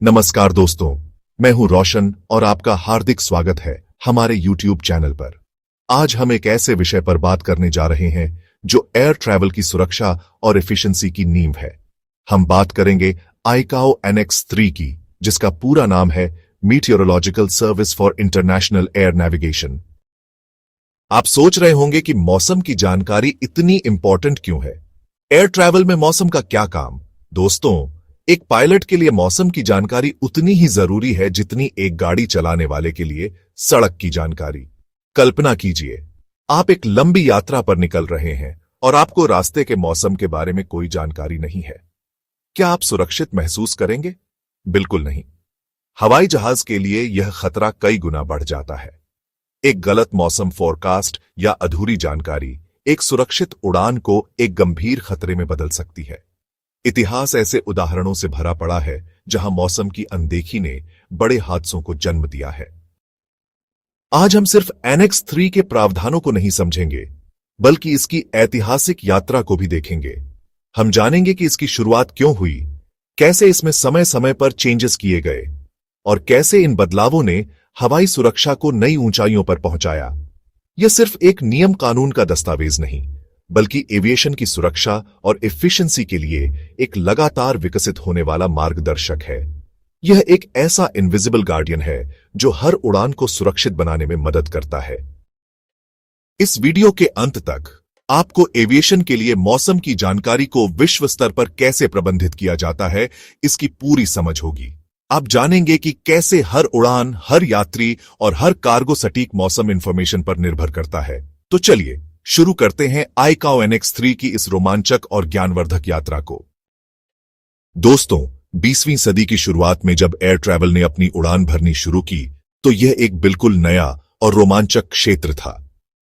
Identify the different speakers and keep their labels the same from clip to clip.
Speaker 1: नमस्कार दोस्तों, मैं हूं रोशन और आपका हार्दिक स्वागत है हमारे YouTube चैनल पर। आज हम एक ऐसे विषय पर बात करने जा रहे हैं जो एयर ट्रैवल की सुरक्षा और एफिशिएंसी की नींव है। हम बात करेंगे आईकाओ NX3 की, जिसका पूरा नाम है meteorological service for international air navigation. आप सोच रहे होंगे कि मौसम की जानकारी इतनी इंपॉर्टेंट क्यों है? एयर ट्रैवल में मौसम का क्या काम? दोस्तों, एक पायलट के लिए मौसम की जानकारी उतनी ही जरूरी है जितनी एक गाड़ी चलाने वाले के लिए सड़क की जानकारी। कल्पना कीजिए, आप एक लंबी यात्रा पर निकल रहे हैं और आपको रास्ते के मौसम के बारे में कोई जानकारी नहीं है। क्या आप सुरक्षित महसूस करेंगे? बिल्कुल नहीं। हवाई जहाज के लिए यह खतरा कई गुना बढ़ जाता है। एक गलत मौसम फोरकास्ट या अधूरी जानकारी एक सुरक्षित उड़ान को एक गंभीर खतरे में बदल सकती है। इतिहास ऐसे उदाहरणों से भरा पड़ा है जहां मौसम की अनदेखी ने बड़े हादसों को जन्म दिया है। आज हम सिर्फ NX3 के प्रावधानों को नहीं समझेंगे, बल्कि इसकी ऐतिहासिक यात्रा को भी देखेंगे। हम जानेंगे कि इसकी शुरुआत क्यों हुई, कैसे इसमें समय समय पर चेंजेस किए गए और कैसे इन बदलावों ने हवाई सुरक्षा को नई ऊंचाइयों पर पहुंचाया। यह सिर्फ एक नियम कानून का दस्तावेज नहीं, बल्कि एविएशन की सुरक्षा और एफिशिएंसी के लिए एक लगातार विकसित होने वाला मार्गदर्शक है। यह एक ऐसा इनविजिबल गार्डियन है जो हर उड़ान को सुरक्षित बनाने में मदद करता है। इस वीडियो के अंत तक आपको एविएशन के लिए मौसम की जानकारी को विश्व स्तर पर कैसे प्रबंधित किया जाता है, इसकी पूरी समझ होगी। आप जानेंगे कि कैसे हर उड़ान, हर यात्री और हर कार्गो सटीक मौसम इंफॉर्मेशन पर निर्भर करता है। तो चलिए शुरू करते हैं आईकाओ NX3 की इस रोमांचक और ज्ञानवर्धक यात्रा को। दोस्तों, 20वीं सदी की शुरुआत में जब एयर ट्रैवल ने अपनी उड़ान भरनी शुरू की, तो यह एक बिल्कुल नया और रोमांचक क्षेत्र था।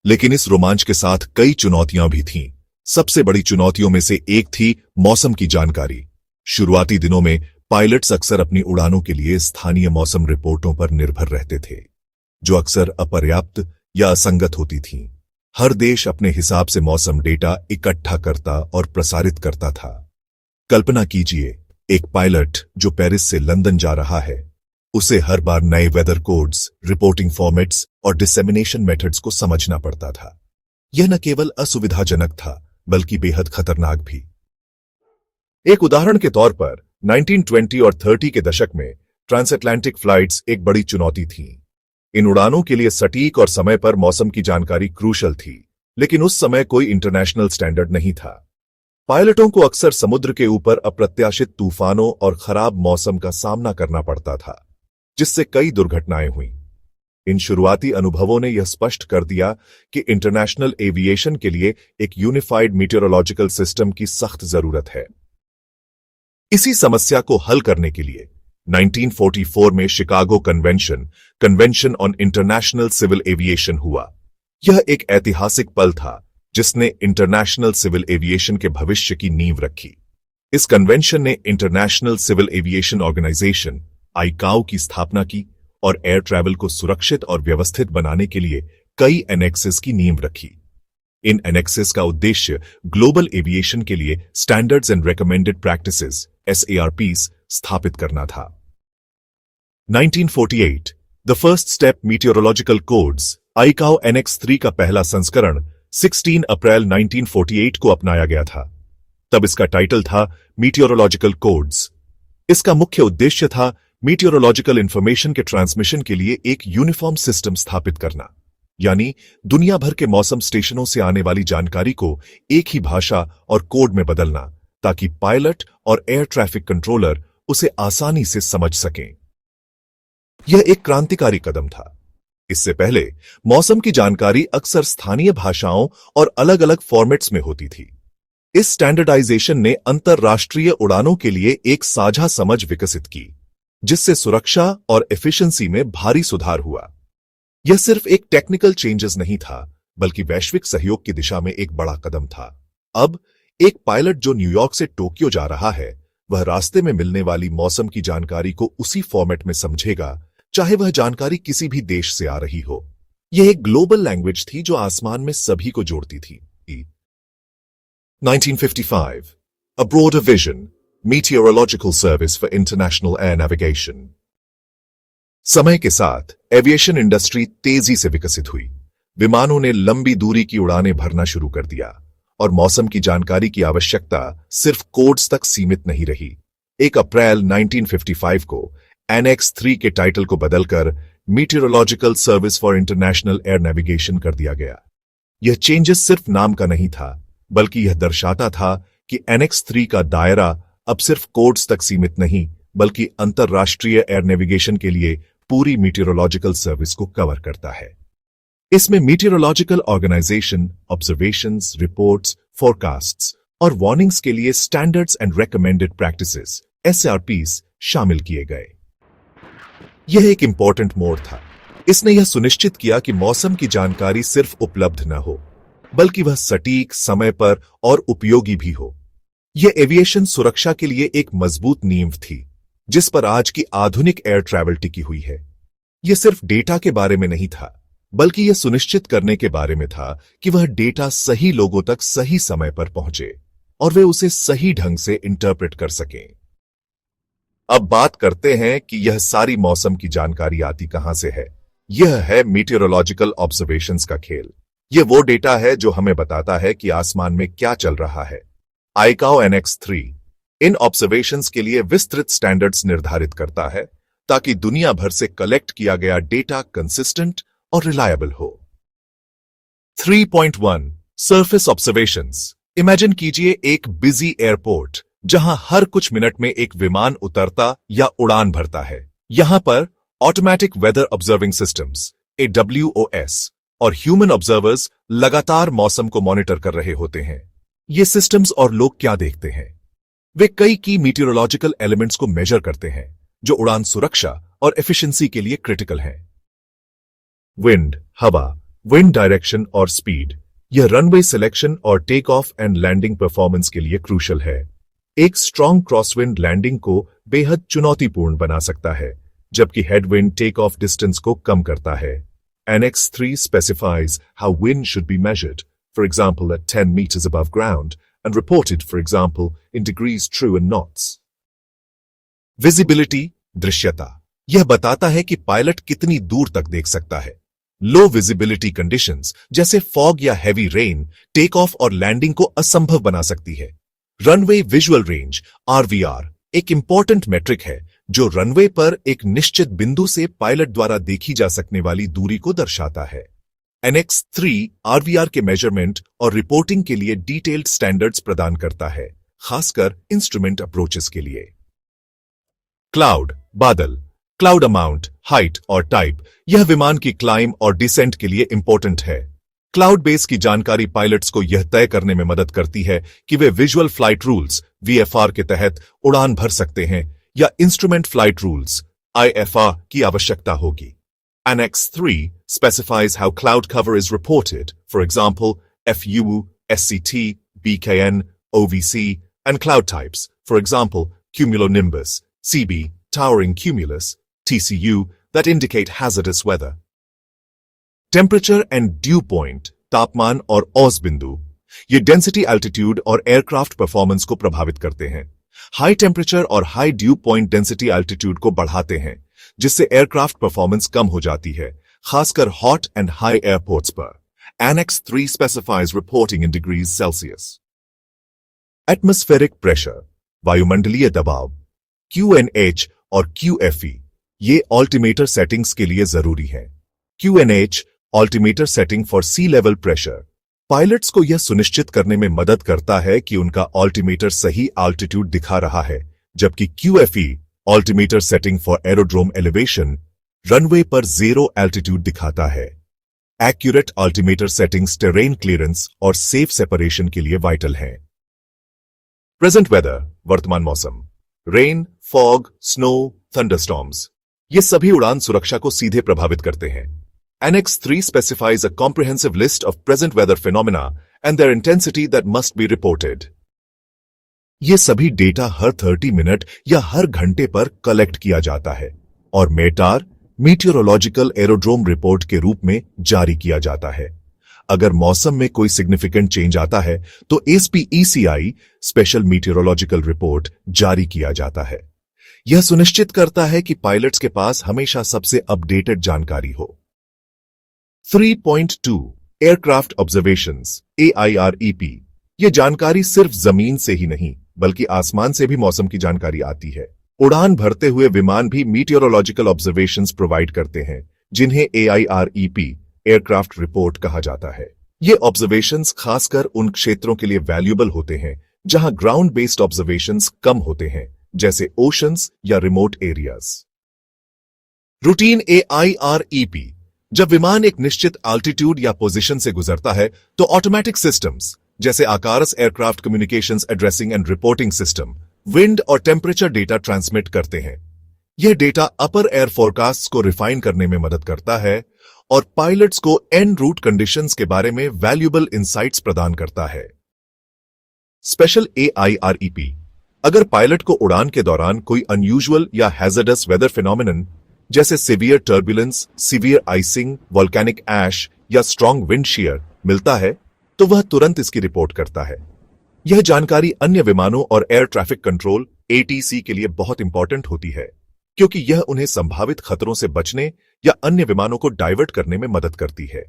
Speaker 1: लेकिन इस रोमांच के साथ कई चुनौतियां भी थीं। सबसे बड़ी चुनौतियों में से एक थी मौसम की जानकारी। शुरुआती दिनों में पायलट्स अक्सर अपनी उड़ानों के लिए स्थानीय मौसम रिपोर्टों पर निर्भर रहते थे, जो अक्सर अपर्याप्त या असंगत होती थीं। हर देश अपने हिसाब से मौसम डेटा इकट्ठा करता और प्रसारित करता था। कल्पना कीजिए, एक पायलट जो पेरिस से लंदन जा रहा है, उसे हर बार नए वेदर कोड्स, रिपोर्टिंग फॉर्मेट्स और डिसेमिनेशन मेथड्स को समझना पड़ता था। यह न केवल असुविधाजनक था, बल्कि बेहद खतरनाक भी। एक उदाहरण के तौर पर 1920 और 30 के दशक में ट्रांसअटलांटिक फ्लाइट्स एक बड़ी चुनौती थीं। इन उड़ानों के लिए सटीक और समय पर मौसम की जानकारी क्रूशल थी, लेकिन उस समय कोई इंटरनेशनल स्टैंडर्ड नहीं था। पायलटों को अक्सर समुद्र के ऊपर अप्रत्याशित तूफानों और खराब मौसम का सामना करना पड़ता था, जिससे कई दुर्घटनाएं हुईं। इन शुरुआती अनुभवों ने यह स्पष्ट कर दिया कि इंटरनेशनल एविएशन के लिए एक यूनिफाइड मीटियोरोलॉजिकल सिस्टम की सख्त जरूरत है। इसी समस्या को हल करने के लिए 1944 में Chicago convention on international civil aviation हुआ। यह एक ऐतिहासिक पल था जिसने इंटरनेशनल सिविल एविएशन के भविष्य की नींव रखी। इस कन्वेंशन ने international civil aviation organisation ICAO की स्थापना की और एयर ट्रैवल को सुरक्षित और व्यवस्थित बनाने के लिए कई एनेक्सेस की नींव रखी। इन एनेक्सेस का उद्देश्य ग्लोबल एविएशन के लिए standards and recommended practices SARPs स्थापित करना था। 1948 the first step meteorological codes ICAO NX3 का पहला संस्करण 16 अप्रैल 1948 को अपनाया गया था। तब इसका टाइटल था मीटियोरोलॉजिकल कोड्स। इसका मुख्य उद्देश्य था मीटियोरोलॉजिकल इंफॉर्मेशन के ट्रांसमिशन के लिए एक यूनिफॉर्म सिस्टम स्थापित करना, यानी दुनिया भर के मौसम स्टेशनों से आने वाली जानकारी को एक ही भाषा और कोड में बदलना, ताकि पायलट और एयर ट्रैफिक कंट्रोलर उसे आसानी से समझ सकें। यह एक क्रांतिकारी कदम था। इससे पहले मौसम की जानकारी अक्सर स्थानीय भाषाओं और अलग अलग फॉर्मेट्स में होती थी। इस स्टैंडर्डाइजेशन ने अंतरराष्ट्रीय उड़ानों के लिए एक साझा समझ विकसित की, जिससे सुरक्षा और एफिशिएंसी में भारी सुधार हुआ। यह सिर्फ एक टेक्निकल चेंजेस नहीं था, बल्कि वैश्विक सहयोग की दिशा में एक बड़ा कदम था। अब एक पायलट जो न्यूयॉर्क से टोक्यो जा रहा है, वह रास्ते में मिलने वाली मौसम की जानकारी को उसी फॉर्मेट में समझेगा, चाहे वह जानकारी किसी भी देश से आ रही हो। यह एक ग्लोबल लैंग्वेज थी जो आसमान में सभी को जोड़ती थी। 1955 A broader vision, Meteorological Service for International Air Navigation। समय के साथ एविएशन इंडस्ट्री तेजी से विकसित हुई। विमानों ने लंबी दूरी की उड़ानें भरना शुरू कर दिया और मौसम की जानकारी की आवश्यकता सिर्फ कोड्स तक सीमित नहीं रही। 1 अप्रैल 1955 को एनेक्स 3 के टाइटल को बदलकर meteorological service for international air navigation कर दिया गया। यह चेंजेस सिर्फ नाम का नहीं था, बल्कि यह दर्शाता था कि एनेक्स 3 का दायरा अब सिर्फ कोड्स तक सीमित नहीं, बल्कि अंतरराष्ट्रीय एयर नेविगेशन के लिए पूरी मीटियोरोलॉजिकल सर्विस को कवर करता है। इसमें मीटियोरोलॉजिकल ऑर्गेनाइजेशन, ऑब्जर्वेशंस, रिपोर्ट्स, फोरकास्ट्स और वार्निंग्स के लिए standards and recommended practices (SRPs) शामिल किए गए। यह एक इंपॉर्टेंट मोड़ था। इसने यह सुनिश्चित किया कि मौसम की जानकारी सिर्फ उपलब्ध न हो, बल्कि वह सटीक, समय पर और उपयोगी भी हो। यह एविएशन सुरक्षा के लिए एक मजबूत नींव थी, जिस पर आज की आधुनिक एयर ट्रैवल टिकी हुई है। यह सिर्फ डेटा के बारे में नहीं था, बल्कि यह सुनिश्चित करने के बारे में था कि वह डेटा सही लोगों तक सही समय पर पहुंचे और वे उसे सही ढंग से इंटरप्रेट कर सकें। अब बात करते हैं कि यह सारी मौसम की जानकारी आती कहां से है। यह है मीटियोरोलॉजिकल ऑब्जर्वेशंस का खेल। यह वो डेटा है जो हमें बताता है कि आसमान में क्या चल रहा है। आईकाओ एनेक्स 3 इन ऑब्जर्वेशंस के लिए विस्तृत स्टैंडर्ड्स निर्धारित करता है, ताकि दुनिया भर से कलेक्ट किया गया डेटा कंसिस्टेंट और रिलायबल हो। 3.1 सरफेस ऑब्जर्वेशंस। इमेजिन कीजिए एक बिजी एयरपोर्ट जहां हर कुछ मिनट में एक विमान उतरता या उड़ान भरता है। यहां पर automatic weather observing systems (AWOS) और ह्यूमन ऑब्जर्वर्स लगातार मौसम को मॉनिटर कर रहे होते हैं। ये सिस्टम्स और लोग क्या देखते हैं? वे कई की मीटियोरोलॉजिकल एलिमेंट्स को मेजर करते हैं, जो उड़ान सुरक्षा और एफिशिएंसी के लिए क्रिटिकल हैं। विंड, हवा, विंड डायरेक्शन और स्पीड। यह रनवे सिलेक्शन और take off and landing performance के लिए क्रूशल है। एक स्ट्रॉन्ग क्रॉसविंड लैंडिंग को बेहद चुनौतीपूर्ण बना सकता है, जबकि हेडविंड टेक ऑफ डिस्टेंस को कम करता है। Annex 3 specifies how wind should be measured, for example at 10 meters above ground, and reported, for example, in degrees true and knots. Visibility, दृश्यता। यह बताता है कि पायलट कितनी दूर तक देख सकता है। लो विजिबिलिटी कंडीशंस जैसे फॉग या हैवी रेन टेक ऑफ और लैंडिंग को असंभव बना सकती है। रनवे विजुअल रेंज (RVR) एक इंपॉर्टेंट मेट्रिक है जो रनवे पर एक निश्चित बिंदु से पायलट द्वारा देखी जा सकने वाली दूरी को दर्शाता है। एनेक्स 3 RVR के मेजरमेंट और रिपोर्टिंग के लिए डिटेल्ड स्टैंडर्ड्स प्रदान करता है, खासकर इंस्ट्रूमेंट अप्रोचेस के लिए। क्लाउड, बादल, क्लाउड अमाउंट, हाइट और टाइप। यह विमान की क्लाइम और डिसेंट के लिए इंपॉर्टेंट है। क्लाउड बेस की जानकारी पायलट्स को यह तय करने में मदद करती है कि वे विजुअल फ्लाइट रूल्स (VFR) के तहत उड़ान भर सकते हैं या इंस्ट्रूमेंट फ्लाइट रूल्स (IFR) की आवश्यकता होगी। Annex 3 specifies how cloud cover is reported, for example, FU, SCT, BKN, OVC, and cloud types, for example, cumulonimbus, CB, towering cumulus, TCU, that indicate hazardous weather. Temperature and dew point, तापमान और औस बिंदु, ये density, altitude और aircraft performance को प्रभावित करते हैं। High temperature और high due point density altitude को बढ़ाते हैं, जिससे एयरक्राफ्ट परफॉर्मेंस कम हो जाती है, खासकर हॉट एंड हाई एयरपोर्ट्स पर। Annex 3 specifies reporting in degrees Celsius. Atmospheric pressure, वायुमंडलीय दबाव, QNH और QFE, ये ऑल्टीमीटर सेटिंग्स के लिए जरूरी है। QNH altimeter setting for sea level pressure pilots को यह सुनिश्चित करने में मदद करता है कि उनका ऑल्टीमीटर सही एल्टीट्यूड दिखा रहा है, जबकि QFE altimeter setting for aerodrome elevation runway पर 0 एल्टीट्यूड दिखाता है। Accurate altimeter settings terrain clearance और सेफ सेपरेशन के लिए वाइटल हैं। प्रेजेंट वेदर, वर्तमान मौसम, रेन, फॉग, स्नो, थंडरस्टॉर्म्स, ये सभी उड़ान सुरक्षा को सीधे प्रभावित करते हैं। Annex 3 specifies a comprehensive list of present weather phenomena and their intensity that must be reported. ये सभी डेटा हर 30 मिनट या हर घंटे पर कलेक्ट किया जाता है और मेटार मीटियोरोलॉजिकल एरोड्रोम रिपोर्ट के रूप में जारी किया जाता है। अगर मौसम में कोई सिग्निफिकेंट चेंज आता है तो SPECI स्पेशल मीटियोरोलॉजिकल रिपोर्ट जारी किया जाता है। यह सुनिश्चित करता है कि पायलट्स के पास हमेशा सबसे अपडेटेड जानकारी हो। 3.2 एयरक्राफ्ट ऑब्जर्वेशंस AIREP। यह जानकारी सिर्फ जमीन से ही नहीं बल्कि आसमान से भी मौसम की जानकारी आती है। उड़ान भरते हुए विमान भी मीटियोरोलॉजिकल ऑब्जर्वेशंस प्रोवाइड करते हैं, जिन्हें AIREP एयरक्राफ्ट रिपोर्ट कहा जाता है। ये ऑब्जर्वेशंस खासकर उन क्षेत्रों के लिए वैल्यूएबल होते हैं जहां ग्राउंड बेस्ड ऑब्जर्वेशंस कम होते हैं, जैसे ओशंस या रिमोट एरियाज। Routine AIREP। जब विमान एक निश्चित अल्टीट्यूड या पोजीशन से गुजरता है तो ऑटोमेटिक सिस्टम्स जैसे आकाश aircraft communications addressing and reporting system wind और टेम्परेचर डेटा ट्रांसमिट करते हैं। यह डेटा अपर एयर फोरकास्ट को रिफाइन करने में मदद करता है और पायलट्स को एन रूट कंडीशंस के बारे में वैल्यूएबल इंसाइट्स प्रदान करता है। Special AIREP। अगर पायलट को उड़ान के दौरान कोई अनयूजुअल या हैजर्डस वेदर फिनोमिनन जैसे severe turbulence, severe icing, volcanic ash या स्ट्रॉन्ग विंड शीयर मिलता है तो वह तुरंत इसकी रिपोर्ट करता है। यह जानकारी अन्य विमानों और एयर ट्रैफिक कंट्रोल ATC के लिए बहुत इंपॉर्टेंट होती है, क्योंकि यह उन्हें संभावित खतरों से बचने या अन्य विमानों को डाइवर्ट करने में मदद करती है।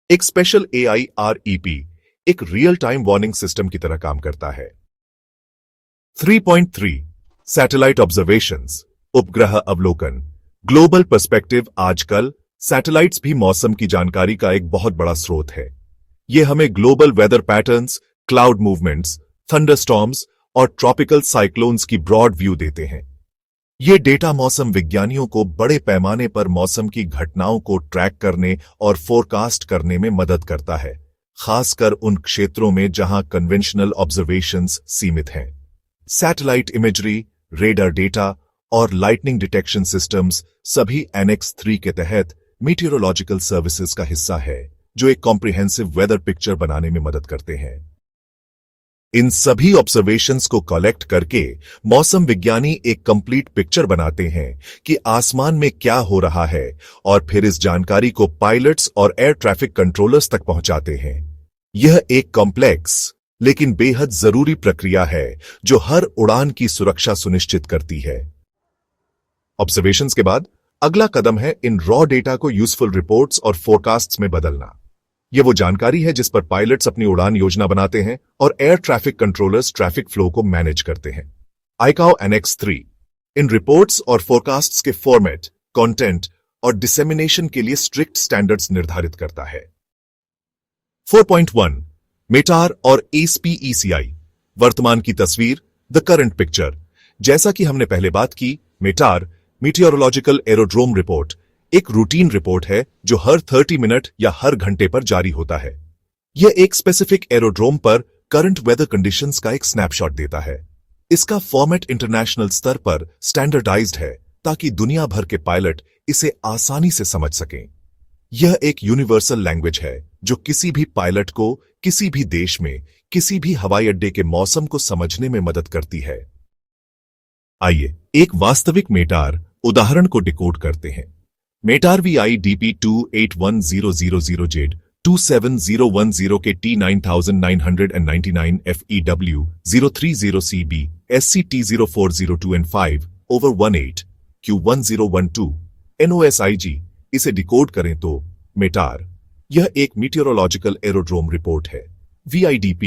Speaker 1: एक स्पेशल AIREP एक रियल टाइम वार्निंग सिस्टम की तरह काम करता है। 3.3 सैटेलाइट ऑब्जर्वेशंस उपग्रह अवलोकन ग्लोबल पर्सपेक्टिव। आजकल सैटेलाइट्स भी मौसम की जानकारी का एक बहुत बड़ा स्रोत है। ये हमें global weather patterns, cloud movements, thunderstorms और ट्रॉपिकल साइक्लोन्स की ब्रॉड व्यू देते हैं। ये डेटा मौसम विज्ञानियों को बड़े पैमाने पर मौसम की घटनाओं को ट्रैक करने और फोरकास्ट करने में मदद करता है, खासकर उन क्षेत्रों में जहां कन्वेंशनल ऑब्जर्वेशंस सीमित हैं। सैटेलाइट इमेजरी, रेडार डेटा और लाइटनिंग डिटेक्शन सिस्टम्स सभी एनेक्स 3 के तहत मीटियोरोलॉजिकल सर्विसेज का हिस्सा है, जो एक कॉम्प्रिहेंसिव वेदर पिक्चर बनाने में मदद करते हैं। इन सभी ऑब्जर्वेशंस को कलेक्ट करके मौसम विज्ञानी एक कंप्लीट पिक्चर बनाते हैं कि आसमान में क्या हो रहा है और फिर इस जानकारी को पायलट्स और एयर ट्रैफिक कंट्रोलर्स तक पहुंचाते हैं। यह एक कॉम्प्लेक्स लेकिन बेहद जरूरी प्रक्रिया है जो हर उड़ान की सुरक्षा सुनिश्चित करती है। ऑब्जर्वेशंस के बाद अगला कदम है इन रॉ डेटा को यूजफुल रिपोर्ट्स और फोरकास्ट्स में बदलना। यह वो जानकारी है जिस पर पायलट्स अपनी उड़ान योजना बनाते हैं और air traffic controllers traffic flow को मैनेज करते हैं। ICAO एनेक्स 3 इन रिपोर्ट्स और फोरकास्ट्स के फॉर्मेट, कंटेंट और डिसेमिनेशन के लिए स्ट्रिक्ट स्टैंडर्ड्स निर्धारित करता है। 4.1 मेटार और SPECI वर्तमान की तस्वीर, द करंट पिक्चर। जैसा कि हमने पहले बात की, मेटार मीटियोरोलॉजिकल एरोड्रोम रिपोर्ट एक रूटीन रिपोर्ट है जो हर 30 मिनट या हर घंटे पर जारी होता है। यह एक स्पेसिफिक एरोड्रोम पर करंट वेदर कंडीशंस का एक स्नैपशॉट देता है। इसका फॉर्मेट इंटरनेशनल स्तर पर स्टैंडर्डाइज्ड है ताकि दुनिया भर के पायलट इसे आसानी से समझ सकें। यह एक यूनिवर्सल लैंग्वेज है जो किसी भी पायलट को किसी भी देश में किसी भी हवाई अड्डे के मौसम को समझने में मदद करती है। आइए एक वास्तविक मेटार उदाहरण को डिकोड करते हैं। मेटार VIDP 281000Z 27010 के T9999 FEW 030CB SCT0402N5 over 18 Q1012 NOSIG इसे डिकोड करें तो मेटार यह एक मीटियोरोलॉजिकल एरोड्रोम रिपोर्ट है। VIDP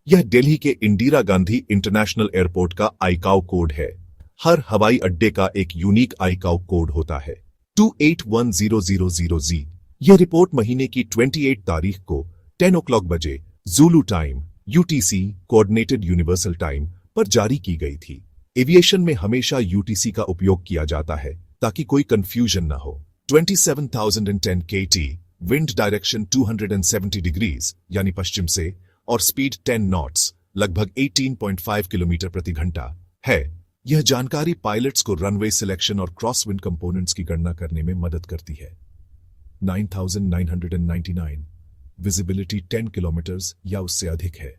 Speaker 1: यह दिल्ली के इंदिरा गांधी इंटरनेशनल एयरपोर्ट का ICAO कोड है। हर हवाई अड्डे का एक यूनिक ICAO कोड होता है। 281000Z यह रिपोर्ट महीने की 28 तारीख को 10 o'clock बजे Zulu time UTC coordinated universal time पर जारी की गई थी। एविएशन में हमेशा UTC का उपयोग किया जाता है ताकि कोई कंफ्यूजन न हो। 27,010 kT विंड डायरेक्शन 270 डिग्रीज यानी पश्चिम से और स्पीड 10 नॉट्स लगभग 18.5 किलोमीटर प्रति घंटा है। यह जानकारी पायलट्स को रनवे सिलेक्शन और क्रॉस विंड कंपोनेंट्स की गणना करने में मदद करती है। 9,999 विजिबिलिटी 10 किलोमीटर्स या उससे अधिक है।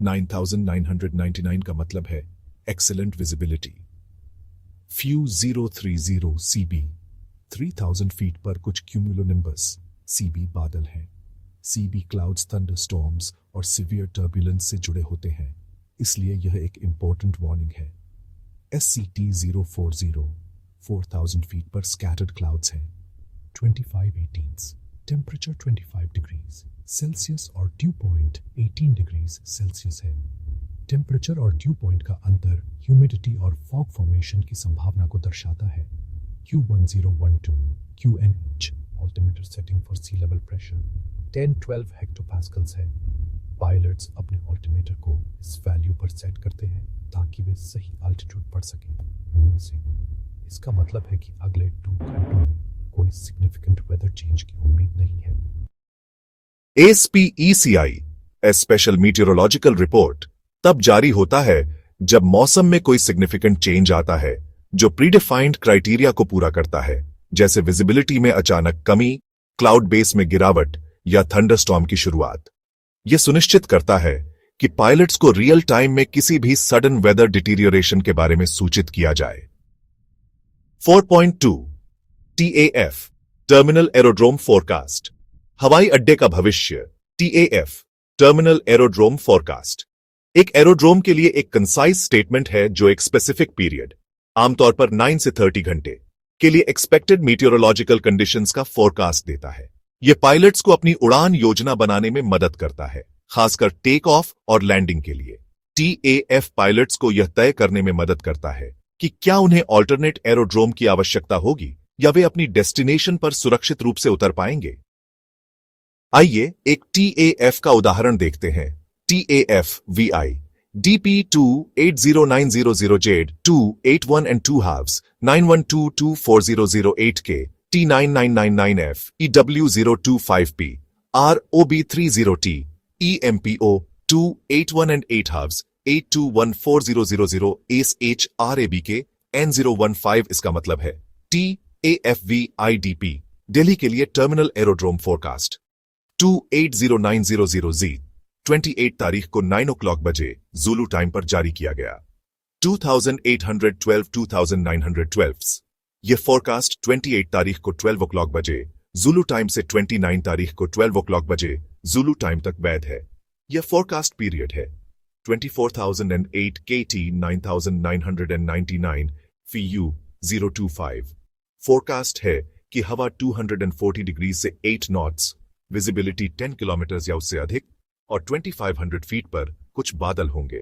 Speaker 1: 9,999 का मतलब है excellent visibility. Few 030 CB 3000 feet पर कुछ क्यूमुलोनिम्बस CB बादल हैं।
Speaker 2: CB क्लाउड्स थंडरस्टॉर्म्स और सीवियर टर्बुलेंस से जुड़े होते हैं, इसलिए यह एक इम्पोर्टेंट वार्निंग है। SCT 040 4000 फीट पर स्कैटर्ड क्लाउड्स हैं। 2518 टेम्परेचर 25 डिग्रीज सेल्सियस और ड्यू पॉइंट 18 डिग्रीज सेल्सियस है। टेम्परेचर और ड्यू पॉइंट का अंतर ह्यूमिडिटी और फॉग फॉर्मेशन की संभावना को दर्शाता है। Q1012 QNH altimeter setting for sea level pressure 10-12 hectopascals है। पायलट्स अपने अल्टीमीटर को इस वैल्यू पर सेट करते हैं ताकि वे सही अल्टीट्यूड पढ़ सकें। इसका मतलब है कि अगले 2 घंटों में कोई सिग्निफिकेंट वेदर चेंज की उम्मीद नहीं है।
Speaker 1: SPECI स्पेशल मीटियोरोलॉजिकल रिपोर्ट तब जारी होता है जब मौसम में कोई सिग्निफिकेंट चेंज आता है जो प्रीडिफाइंड क्राइटेरिया को पूरा करता है, जैसे विजिबिलिटी में अचानक कमी, क्लाउड बेस में गिरावट या थंडरस्टॉर्म की शुरुआत। यह सुनिश्चित करता है कि पायलट्स को रियल टाइम में किसी भी सडन वेदर डिटीरियोरेशन के बारे में सूचित किया जाए। 4.2 TAF टर्मिनल एरोड्रोम फोरकास्ट हवाई अड्डे का भविष्य। TAF टर्मिनल एरोड्रोम फोरकास्ट एक एरोड्रोम के लिए एक कंसाइज स्टेटमेंट है जो एक स्पेसिफिक पीरियड, आमतौर पर 9 से 30 घंटे के लिए एक्सपेक्टेड मीटियोरोलॉजिकल कंडीशंस का फोरकास्ट देता है। यह पायलट्स को अपनी उड़ान योजना बनाने में मदद करता है, खासकर टेक ऑफ और लैंडिंग के लिए। TAF पायलट्स को यह तय करने में मदद करता है कि क्या उन्हें ऑल्टरनेट एरोड्रोम की आवश्यकता होगी या वे अपनी डेस्टिनेशन पर सुरक्षित रूप से उतर पाएंगे। आइए एक TAF का उदाहरण देखते हैं। TAF VI DP280900Z 281 and 2 halves 912240008K T9999F EW025P ROB30T EMPO 281 and 8 halves 8214000 ACE RABK N015 इसका मतलब है TAFVIDP दिल्ली के लिए टर्मिनल एरोड्रोम फोरकास्ट 280900Z 28 तारीख को 9 o'clock बजे ज़ुलू टाइम पर जारी किया गया। 2812 यह फोरकास्ट 28 तारीख को 12 o'clock बजे ज़ुलू टाइम से 29 तारीख को 12 o'clock बजे ज़ुलू टाइम तक वैध है। यह फोरकास्ट पीरियड है 24,008 KT 9999 FU 025। फोरकास्ट है कि हवा 240 डिग्री से 8 नॉट्स, विजिबिलिटी 10 किलोमीटर या उससे अधिक और 2500 फीट पर कुछ बादल होंगे।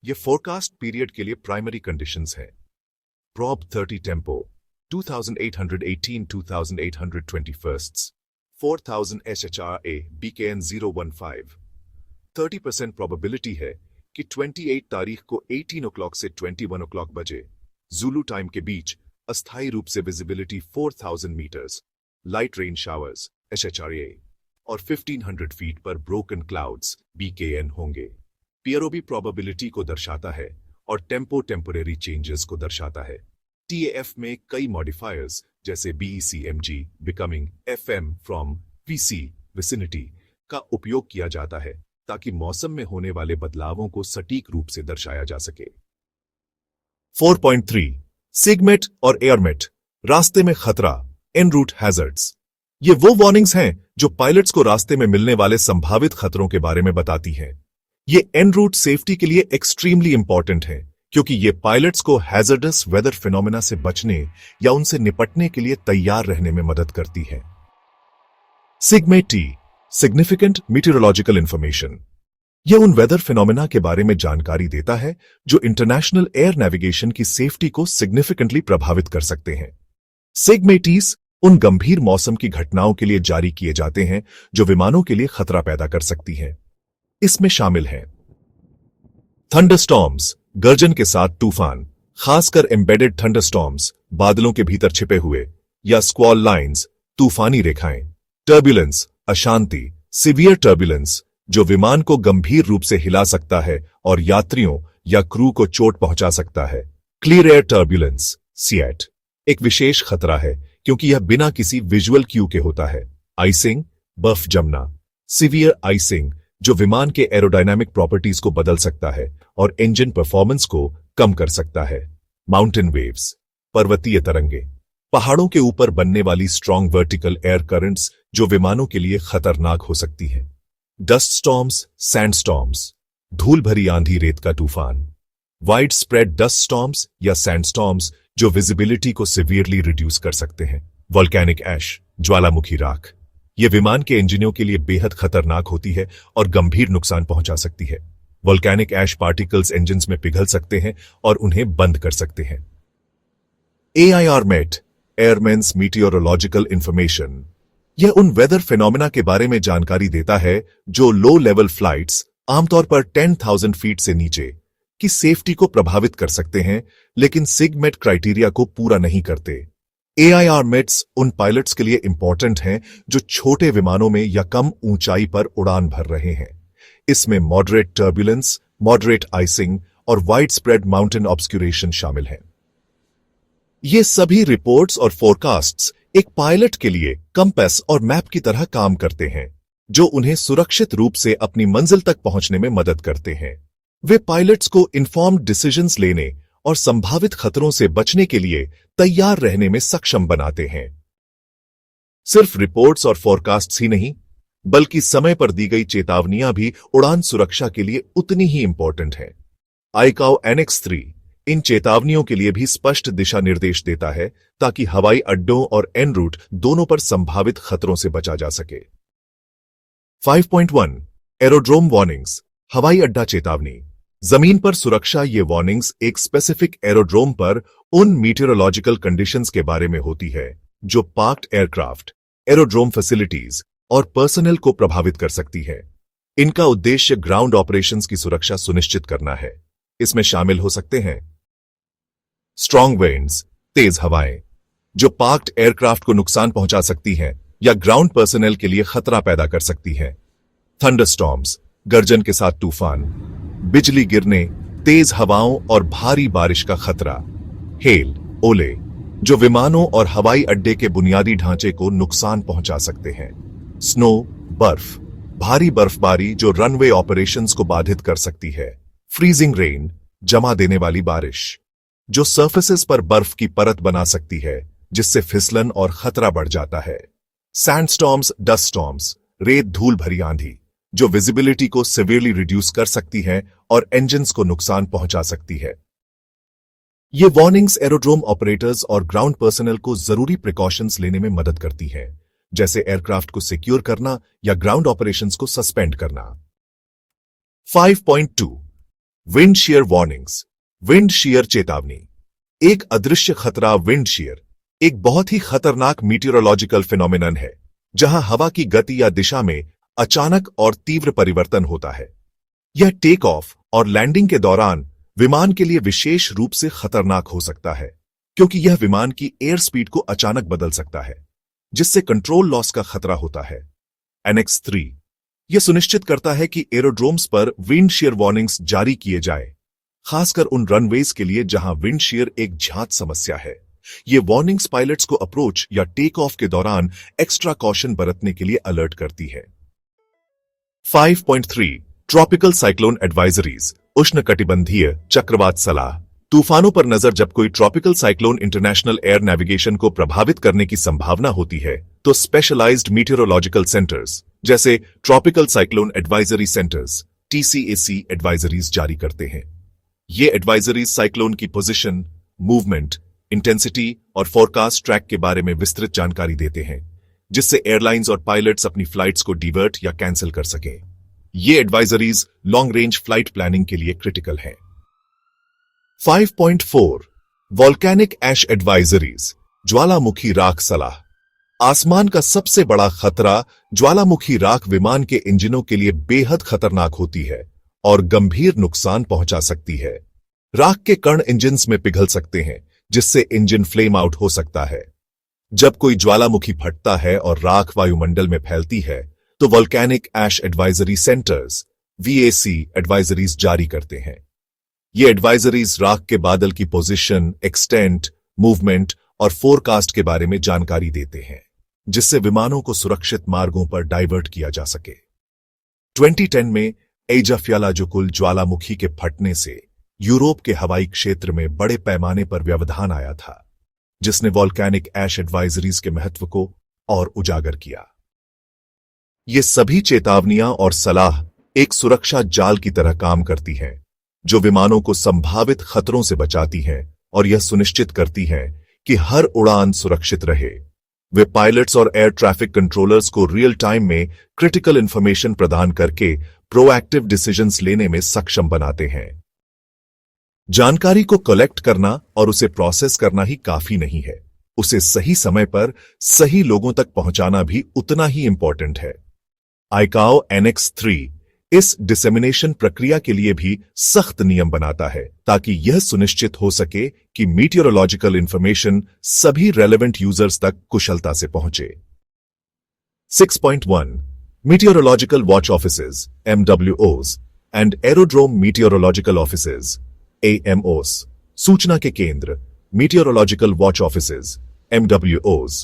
Speaker 1: यह फोरकास्ट पीरियड के लिए प्राइमरी कंडीशंस हैं। Prob 30 tempo 2818 2821 4000 HHRA BKN 015 30% probability है कि 28 तारीख को 18 o'clock से 21 o'clock बजे ज़ुलू टाइम के बीच अस्थायी रूप से visibility 4000 metres, light rain showers HHRA और 1500 फीट पर ब्रोकन क्लाउड्स BKN होंगे। PROB प्रोबेबिलिटी को दर्शाता है और टेम्पो टेम्पोरेरी चेंजेस को दर्शाता है। TAF में कई मॉडिफायर्स जैसे BECMG becoming FM from VC vicinity का उपयोग किया जाता है ताकि मौसम में होने वाले बदलावों को सटीक रूप से दर्शाया जा सके। 4.3 सिगमेट और एयरमेट रास्ते में खतरा एन रूट हैजर्ड्स। ये वो वार्निंग्स हैं जो पायलट्स को रास्ते में मिलने वाले संभावित खतरों के बारे में बताती हैं। ये एन रूट सेफ्टी के लिए एक्सट्रीमली इंपॉर्टेंट है क्योंकि ये पायलट्स को हैजर्डस वेदर फिनोमेना से बचने या उनसे निपटने के लिए तैयार रहने में मदद करती है। सिगमेटी सिग्निफिकेंट मीटियोरोलॉजिकल इंफॉर्मेशन यह उन वेदर फिनोमेना के बारे में जानकारी देता है जो इंटरनेशनल एयर नेविगेशन की सेफ्टी को सिग्निफिकेंटली प्रभावित कर सकते हैं। सिगमेटीज उन गंभीर मौसम की घटनाओं के लिए जारी किए जाते हैं जो विमानों के लिए खतरा पैदा कर सकती हैं। इसमें शामिल हैं थंडरस्टॉर्म्स गर्जन के साथ तूफान, खासकर एम्बेडेड थंडरस्टॉर्म्स बादलों के भीतर छिपे हुए, या स्क्वॉल लाइंस तूफानी रेखाएं, टर्बुलेंस अशांति सीवियर टर्बुलेंस जो विमान को गंभीर रूप से हिला सकता है और यात्रियों या क्रू को चोट पहुंचा सकता है। क्लियर एयर टर्बुलेंस सीएट एक विशेष खतरा है क्योंकि यह बिना किसी विजुअल क्यू के होता है। आइसिंग बर्फ जमना सीवियर आइसिंग जो विमान के एरोडायनामिक प्रॉपर्टीज को बदल सकता है और इंजन परफॉर्मेंस को कम कर सकता है। माउंटेन वेव्स पर्वतीय तरंगे पहाड़ों के ऊपर बनने वाली स्ट्रॉन्ग वर्टिकल एयर करंट्स जो विमानों के लिए खतरनाक हो सकती हैं। डस्ट स्टॉर्म्स, सैंड स्टॉर्म्स, धूल भरी आंधी, रेत का तूफान। वाइड स्प्रेड डस्ट स्टॉर्म्स या सैंड स्टॉर्म्स जो विजिबिलिटी को सिवियरली रिड्यूस कर सकते हैं। वोल्केनिक ऐश, ज्वालामुखी राख, ये विमान के इंजनों के लिए बेहद खतरनाक होती है और गंभीर नुकसान पहुंचा सकती है। वोल्केनिक ऐश पार्टिकल्स इंजन्स में पिघल सकते हैं और उन्हें बंद कर सकते हैं। AIR-MET, एयरमेन्स मीटियोरोलॉजिकल इंफॉर्मेशन, यह उन वेदर फिनोमिना के बारे में जानकारी देता है जो लो लेवल फ्लाइट्स, आमतौर पर 10,000 फीट से नीचे की सेफ्टी को प्रभावित कर सकते हैं, लेकिन सिगमेट क्राइटेरिया को पूरा नहीं करते। AIR-METs उन पायलट्स के लिए इंपॉर्टेंट हैं जो छोटे विमानों में या कम ऊंचाई पर उड़ान भर रहे हैं। इसमें मॉडरेट टर्बुलेंस, मॉडरेट आइसिंग और वाइड स्प्रेड माउंटेन ऑब्स्क्यूरेशन शामिल हैं। ये सभी रिपोर्ट्स और फोरकास्ट्स एक पायलट के लिए कंपास और मैप की तरह काम करते हैं, जो उन्हें सुरक्षित रूप से अपनी मंजिल तक पहुंचने में मदद करते हैं। वे पायलट्स को इन्फॉर्म्ड डिसीजंस लेने और संभावित खतरों से बचने के लिए तैयार रहने में सक्षम बनाते हैं। सिर्फ रिपोर्ट्स और फोरकास्ट्स ही नहीं, बल्कि समय पर दी गई चेतावनियां भी उड़ान सुरक्षा के लिए उतनी ही इंपॉर्टेंट हैं। ICAO Annex 3 इन चेतावनियों के लिए भी स्पष्ट दिशा निर्देश देता है ताकि हवाई अड्डों और एन रूट दोनों पर संभावित खतरों से बचा जा सके। 5.1 एरोड्रोम वार्निंग्स, हवाई अड्डा चेतावनी। जमीन पर सुरक्षा। ये वार्निंग्स एक स्पेसिफिक एरोड्रोम पर उन मीटेरोलॉजिकल कंडीशंस के बारे में होती है जो पार्क्ड एयरक्राफ्ट, एरोड्रोम फैसिलिटीज और पर्सनल को प्रभावित कर सकती है। इनका उद्देश्य ग्राउंड ऑपरेशंस की सुरक्षा सुनिश्चित करना है। इसमें शामिल हो सकते हैं स्ट्रॉन्ग विंड्स, तेज हवाएं जो पार्क्ड एयरक्राफ्ट को नुकसान पहुंचा सकती हैं या ग्राउंड पर्सनल के लिए खतरा पैदा कर सकती हैं। थंडरस्टॉर्म्स, गर्जन के साथ तूफान, बिजली गिरने, तेज हवाओं और भारी बारिश का खतरा। हेल, ओले जो विमानों और हवाई अड्डे के बुनियादी ढांचे को नुकसान पहुंचा सकते हैं। स्नो, बर्फ, भारी बर्फबारी जो रनवे ऑपरेशंस को बाधित कर सकती है। फ्रीजिंग रेन, जमा देने वाली बारिश जो सरफेसेस पर बर्फ की परत बना सकती है जिससे फिसलन और खतरा बढ़ जाता है। सैंडस्टॉर्म्स, डस्ट स्टॉर्म्स, रेत धूल भरी आंधी जो विजिबिलिटी को सिवियरली रिड्यूस कर सकती है और इंजन्स को नुकसान पहुंचा सकती है। ये वार्निंग्स एरोड्रोम ऑपरेटर्स और ग्राउंड पर्सनल को जरूरी प्रिकॉशंस लेने में मदद करती है, जैसे एयरक्राफ्ट को सिक्योर करना या ग्राउंड ऑपरेशंस को सस्पेंड करना। 5.2 wind shear warnings, wind shear चेतावनी। एक अदृश्य खतरा। विंड शीयर एक बहुत ही खतरनाक मीटेरोलॉजिकल फिनोमिनन है जहां हवा की गति या दिशा में अचानक और तीव्र परिवर्तन होता है। यह टेक ऑफ और लैंडिंग के दौरान विमान के लिए विशेष रूप से खतरनाक हो सकता है क्योंकि यह विमान की एयर स्पीड को अचानक बदल सकता है, जिससे कंट्रोल लॉस का खतरा होता है। Annex 3 यह सुनिश्चित करता है कि एरोड्रोम्स पर विंड शीयर वार्निंग्स जारी किए जाए, खासकर उन रनवेज के लिए जहां विंड शीयर एक ज्ञात समस्या है। ये वार्निंग्स पायलट्स को अप्रोच या टेक ऑफ के दौरान एक्स्ट्रा कॉशन बरतने के लिए अलर्ट करती है। 5.3 ट्रॉपिकल साइक्लोन एडवाइजरीज, उष्णकटिबंधीय चक्रवात सलाह। तूफानों पर नजर। जब कोई tropical cyclone international air navigation को प्रभावित करने की संभावना होती है तो स्पेशलाइज्ड मीटेरोलॉजिकल सेंटर्स जैसे tropical cyclone advisory centres TCAC advisories जारी करते हैं। ये एडवाइजरीज साइक्लोन की पोजीशन, मूवमेंट, इंटेंसिटी और फोरकास्ट ट्रैक के बारे में विस्तृत जानकारी देते हैं, जिससे एयरलाइंस और पायलट्स अपनी फ्लाइट्स को डिवर्ट या कैंसिल कर सकें। ये advisories long range flight planning के लिए क्रिटिकल हैं। 5.4 वोल्केनिक ऐश एडवाइजरीज, ज्वालामुखी राख सलाह। आसमान का सबसे बड़ा खतरा ज्वालामुखी राख विमान के इंजनों के लिए बेहद खतरनाक होती है और गंभीर नुकसान पहुंचा सकती है। राख के कण इंजन्स में पिघल सकते हैं, जिससे इंजन फ्लेम आउट हो सकता है। जब कोई ज्वालामुखी फटता है और राख वायुमंडल में फैलती है तो volcanic ash advisory centres VAC advisories जारी करते हैं। ये एडवाइजरीज राख के बादल की पोजीशन, एक्सटेंट, मूवमेंट और फोरकास्ट के बारे में जानकारी देते हैं, जिससे विमानों को सुरक्षित मार्गों पर डाइवर्ट किया जा सके। 2010 में एइजाफ्यालाजुकुल ज्वालामुखी के फटने से यूरोप के हवाई क्षेत्र में बड़े पैमाने पर व्यवधान आया था। जिसने वॉल्केनिक ऐश एडवाइजरीज के महत्व को और उजागर किया। ये सभी चेतावनियां और सलाह एक सुरक्षा जाल की तरह काम करती हैं, जो विमानों को संभावित खतरों से बचाती हैं और यह सुनिश्चित करती हैं कि हर उड़ान सुरक्षित रहे। वे पायलट्स और एयर ट्रैफिक कंट्रोलर्स को रियल टाइम में क्रिटिकल इंफॉर्मेशन प्रदान करके प्रोएक्टिव डिसीजंस लेने में सक्षम बनाते हैं। जानकारी को कलेक्ट करना और उसे प्रोसेस करना ही काफी नहीं है, उसे सही समय पर सही लोगों तक पहुंचाना भी उतना ही इंपॉर्टेंट है। आईकाओ एनएक्स 3 इस डिसेमिनेशन प्रक्रिया के लिए भी सख्त नियम बनाता है, ताकि यह सुनिश्चित हो सके कि मीटियोरोलॉजिकल इंफॉर्मेशन सभी रेलेवेंट यूजर्स तक कुशलता से पहुंचे। 6.1 Meteorological Watch Offices MWOs and Aerodrome Meteorological Offices AMOs। सूचना के केंद्र Meteorological Watch Offices MWOs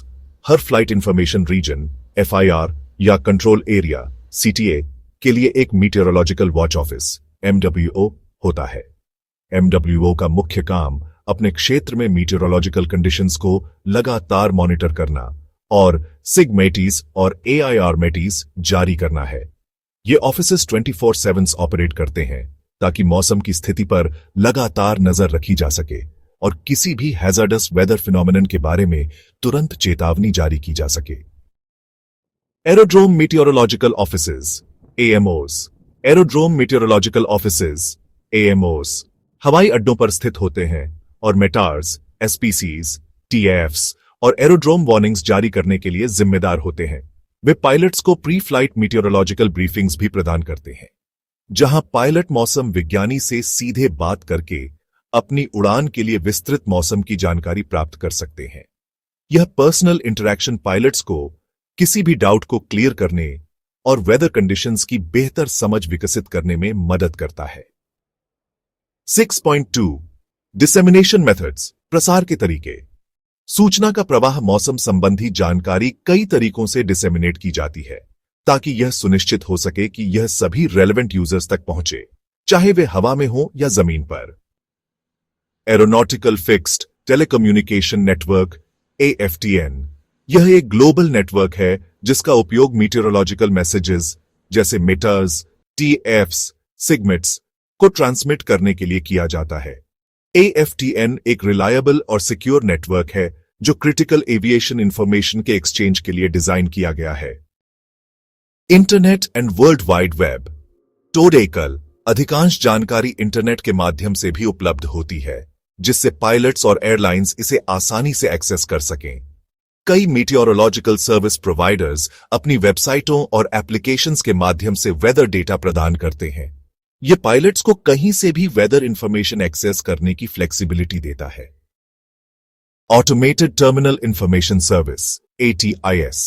Speaker 1: हर फ्लाइट इंफॉर्मेशन रीजन FIR या कंट्रोल एरिया CTA के लिए एक मीटियोरोलॉजिकल वॉच ऑफिस MWO होता है। MWO का मुख्य काम अपने क्षेत्र में मीटियोरोलॉजिकल कंडीशंस को लगातार मॉनिटर करना और सिगमेटीज और AIR मेटीज जारी करना है। ये ऑफिसेस 24/7 ऑपरेट करते हैं ताकि मौसम की स्थिति पर लगातार नजर रखी जा सके और किसी भी हैजार्डस वेदर फिनोमेनन के बारे में तुरंत चेतावनी जारी की जा सके। Aerodrome meteorological offices AMOs aerodrome meteorological offices AMOs हवाई अड्डों पर स्थित होते हैं और मेटार्स, SPCs, TAFs और एरोड्रोम वार्निंग्स जारी करने के लिए जिम्मेदार होते हैं। वे पायलट्स को प्री फ्लाइट मीटियोरोलॉजिकल ब्रीफिंग्स भी प्रदान करते हैं, जहां पायलट मौसम विज्ञानी से सीधे बात करके अपनी उड़ान के लिए विस्तृत मौसम की जानकारी प्राप्त कर सकते हैं। यह पर्सनल इंटरैक्शन पायलट्स को किसी भी डाउट को क्लियर करने और वेदर कंडीशंस की बेहतर समझ विकसित करने में मदद करता है। 6.2 डिसेमिनेशन मेथड्स प्रसार के तरीके। सूचना का प्रवाह मौसम संबंधी जानकारी कई तरीकों से डिसेमिनेट की जाती है, ताकि यह सुनिश्चित हो सके कि यह सभी रेलेवेंट यूजर्स तक पहुंचे, चाहे वे हवा में हो या जमीन पर। Aeronautical fixed telecommunication network AFTN यह एक ग्लोबल नेटवर्क है जिसका उपयोग मीटियोरोलॉजिकल मैसेजेस जैसे मीटर्स, TFs, सिगमेट्स को ट्रांसमिट करने के लिए किया जाता है। AFTN एक रिलायबल और सिक्योर नेटवर्क है जो क्रिटिकल एविएशन इंफॉर्मेशन के एक्सचेंज के लिए डिजाइन किया गया है। Internet and world wide web टोडेकल अधिकांश जानकारी इंटरनेट के माध्यम से भी उपलब्ध होती है, जिससे पायलट्स और एयरलाइंस इसे आसानी से एक्सेस कर सकें। कई मीटियोरोलॉजिकल सर्विस प्रोवाइडर्स अपनी वेबसाइटों और एप्लीकेशंस के माध्यम से वेदर डेटा प्रदान करते हैं। यह पायलट्स को कहीं से भी वेदर इंफॉर्मेशन एक्सेस करने की फ्लेक्सिबिलिटी देता है। Automated terminal information service ATIS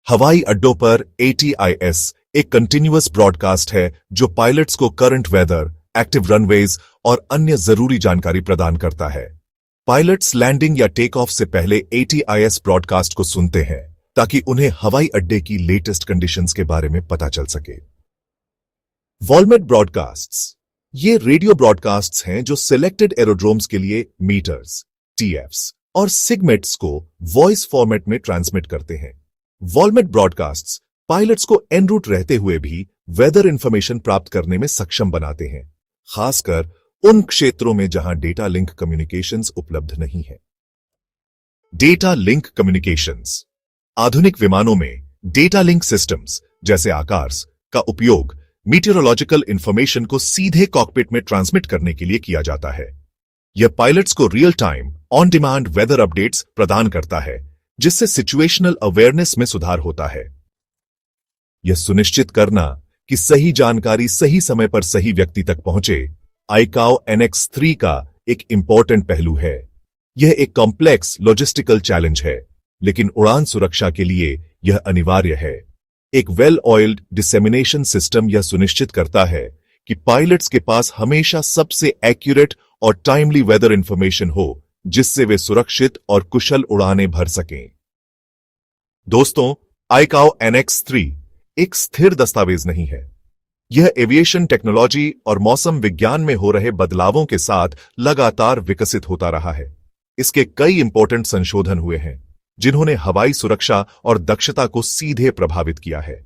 Speaker 1: हवाई अड्डों पर ATIS एक कंटिन्यूअस ब्रॉडकास्ट है जो पायलट्स को करंट वेदर, एक्टिव रनवेज और अन्य जरूरी जानकारी प्रदान करता है। पायलट्स लैंडिंग या टेक ऑफ से पहले ATIS ब्रॉडकास्ट को सुनते हैं ताकि उन्हें हवाई अड्डे की लेटेस्ट कंडीशंस के बारे में पता चल सके। वॉलमेट ब्रॉडकास्ट्स ये रेडियो ब्रॉडकास्ट्स हैं जो सिलेक्टेड एरोड्रोम्स के लिए मीटर्स, TFs और सिगमेट्स को वॉइस फॉर्मेट में ट्रांसमिट करते हैं। वॉलमेट ब्रॉडकास्ट्स पायलट्स को एन रूट रहते हुए भी वेदर इंफॉर्मेशन प्राप्त करने में सक्षम बनाते हैं, खासकर उन क्षेत्रों में जहां डेटा लिंक कम्युनिकेशंस उपलब्ध नहीं है। डेटा लिंक कम्युनिकेशंस आधुनिक विमानों में डेटा लिंक सिस्टम्स जैसे आकार्स का उपयोग मीटियोरोलॉजिकल इंफॉर्मेशन को सीधे कॉकपिट में ट्रांसमिट करने के लिए किया जाता है। यह पायलट्स को real time on demand weather updates प्रदान करता है, जिससे सिचुएशनल अवेयरनेस में सुधार होता है। यह सुनिश्चित करना कि सही जानकारी सही समय पर सही व्यक्ति तक पहुंचे आईकाओ NX 3 का एक इंपॉर्टेंट पहलू है। यह एक कॉम्प्लेक्स लॉजिस्टिकल चैलेंज है, लेकिन उड़ान सुरक्षा के लिए यह अनिवार्य है। एक वेल ऑयल्ड डिसेमिनेशन सिस्टम यह सुनिश्चित करता है कि पायलट्स के पास हमेशा सबसे एक्यूरेट और टाइमली वेदर इंफॉर्मेशन हो, जिससे वे सुरक्षित और कुशल उड़ानें भर सकें। दोस्तों, आईकाओ NX 3 एक स्थिर दस्तावेज नहीं है। यह एविएशन टेक्नोलॉजी और मौसम विज्ञान में हो रहे बदलावों के साथ लगातार विकसित होता रहा है। इसके कई इंपॉर्टेंट संशोधन हुए हैं जिन्होंने हवाई सुरक्षा और दक्षता को सीधे प्रभावित किया है।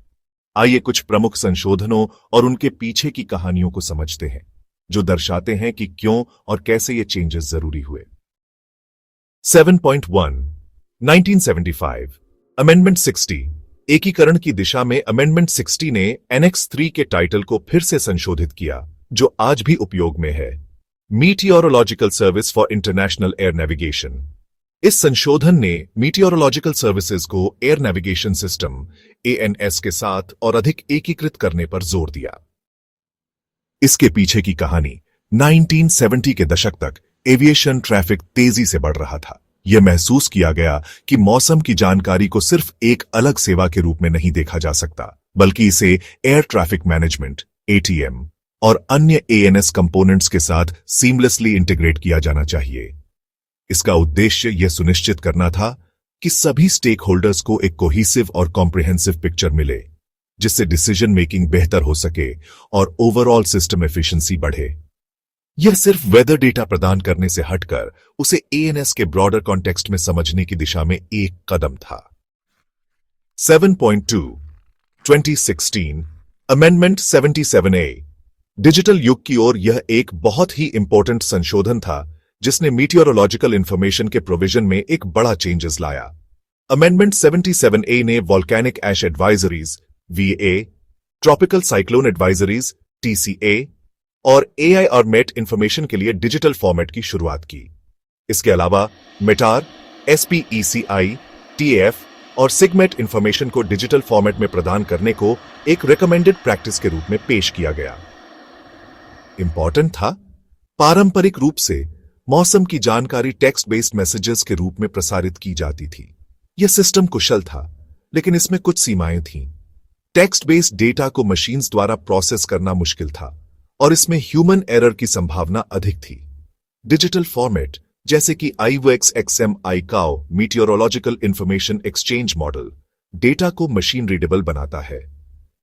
Speaker 1: आइए कुछ प्रमुख संशोधनों और उनके पीछे की कहानियों को समझते हैं जो दर्शाते हैं कि क्यों और कैसे ये चेंजेस जरूरी हुए। 7.1 1975 अमेंडमेंट 60 एकीकरण की दिशा में अमेंडमेंट 60 ने एनेक्स 3 के टाइटल को फिर से संशोधित किया जो आज भी उपयोग में है, meteorological service for international air navigation. इस संशोधन ने मीटियोरोलॉजिकल सर्विसेज को एयर नेविगेशन सिस्टम ANS के साथ और अधिक एकीकृत करने पर जोर दिया। इसके पीछे की कहानी 1970 के दशक तक एविएशन ट्रैफिक तेजी से बढ़ रहा था। यह महसूस किया गया कि मौसम की जानकारी को सिर्फ एक अलग सेवा के रूप में नहीं देखा जा सकता, बल्कि इसे एयर ट्रैफिक मैनेजमेंट ATM और अन्य ANS कंपोनेंट्स के साथ सीमलेसली इंटीग्रेट किया जाना चाहिए। इसका उद्देश्य यह सुनिश्चित करना था कि सभी स्टेक होल्डर्स को एक कोहिसिव और कॉम्प्रिहेंसिव पिक्चर मिले, जिससे डिसीजन मेकिंग बेहतर हो सके और ओवरऑल सिस्टम एफिशिएंसी बढ़े। यह सिर्फ वेदर डेटा प्रदान करने से हटकर उसे ANS के ब्रॉडर कॉन्टेक्स्ट में समझने की दिशा में एक कदम था। 7.2 2016 अमेंडमेंट 77A डिजिटल युग की ओर यह एक बहुत ही इंपॉर्टेंट संशोधन था जिसने मीटियोरोलॉजिकल इंफॉर्मेशन के प्रोविजन में एक बड़ा चेंजेस लाया। अमेंडमेंट 77A ने volcanic ash advisories VA, tropical cyclone advisories TCA और AI और MET इंफॉर्मेशन के लिए डिजिटल फॉर्मेट की शुरुआत की। इसके अलावा METAR, SPECI, TAF और SIGMET इंफॉर्मेशन को डिजिटल फॉर्मेट में प्रदान करने को एक रिकमेंडेड प्रैक्टिस के रूप में पेश किया गया। इंपॉर्टेंट था, पारंपरिक रूप से मौसम की जानकारी टेक्स्ट बेस्ड मैसेजेस के रूप में प्रसारित की जाती थी। यह सिस्टम कुशल था, लेकिन इसमें कुछ सीमाएं थीं। टेक्स्ट बेस्ड डेटा को मशीन्स द्वारा प्रोसेस करना मुश्किल था और इसमें ह्यूमन एरर की संभावना अधिक थी। डिजिटल फॉर्मेट जैसे कि IVX XM ICAO meteorological information exchange model data को मशीन रीडेबल बनाता है।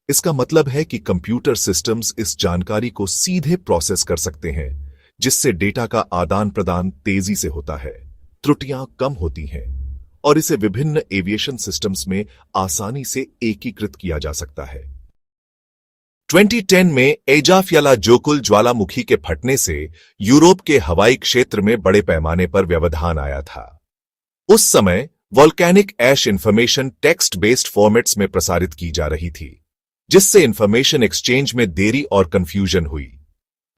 Speaker 1: इसका मतलब है कि कंप्यूटर सिस्टम्स इस जानकारी को सीधे प्रोसेस कर सकते हैं, जिससे डेटा का आदान प्रदान तेजी से होता है, त्रुटियां कम होती हैं और इसे विभिन्न एविएशन सिस्टम्स में आसानी से एकीकृत किया जा सकता है। 2010 में एजाफ्यालाजोकुल ज्वालामुखी के फटने से यूरोप के हवाई क्षेत्र में बड़े पैमाने पर व्यवधान आया था। उस समय volcanic ash information text based formats में प्रसारित की जा रही थी, जिससे इंफॉर्मेशन एक्सचेंज में देरी और कंफ्यूजन हुई।